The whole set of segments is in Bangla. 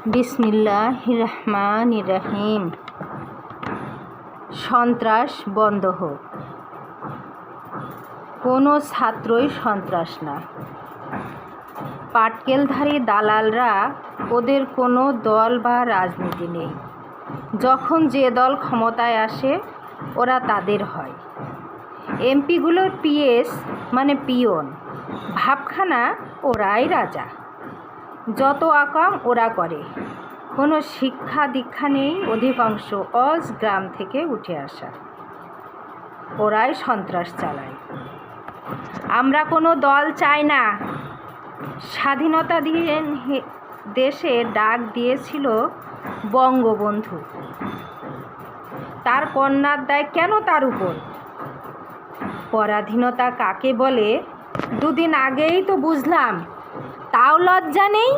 বিসমিল্লাহির রহমানির রহিম। সন্ত্রাস বন্ধ হোক। কোনো ছাত্রই সন্ত্রাস না। পাটকেলধারী দালালরা, ওদের কোনো দল বা রাজনীতি নেই। যখন যে দল ক্ষমতায় আসে ওরা তাদের হয়। এমপিগুলোর পিএস মানে পিয়ন, ভাবখানা ওরাই রাজা। যত আকাম ওরা করে। কোনো শিক্ষা দীক্ষা নেই, অধিকাংশ অজ গ্রাম থেকে উঠে আসা। ওরাই সন্ত্রাস চালায়। আমরা কোনো দল চাই না। স্বাধীনতা দিয়ে দেশে ডাক দিয়েছিল বঙ্গবন্ধু। তার কন্যার দায় কেন তার উপর? পরাধীনতা কাকে বলে দুদিন আগেই তো বুঝলাম, তাও লজ্জা নেই।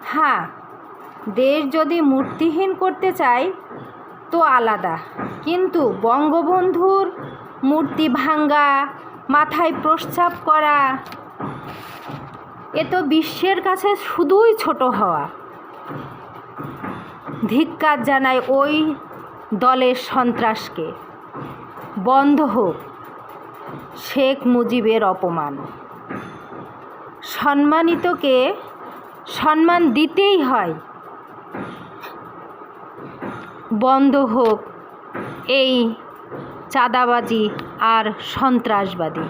হ্যাঁ, দেশ যদি মূর্তিহীন করতে চাই তো আলাদা, কিন্তু বঙ্গবন্ধুর মূর্তি ভাঙ্গা, মাথায় প্রস্রাব করা, এ তো বিশ্বের কাছে শুধুই ছোট হওয়া। ধিক্কার জানায় ওই দলের সন্ত্রাসকে। বন্ধ হোক শেখ মুজিবের অপমান। সম্মানিতকে সম্মান দিতেই হয়। বন্ধ হোক এই চাঁদাবাজি আর সন্ত্রাসবাদী।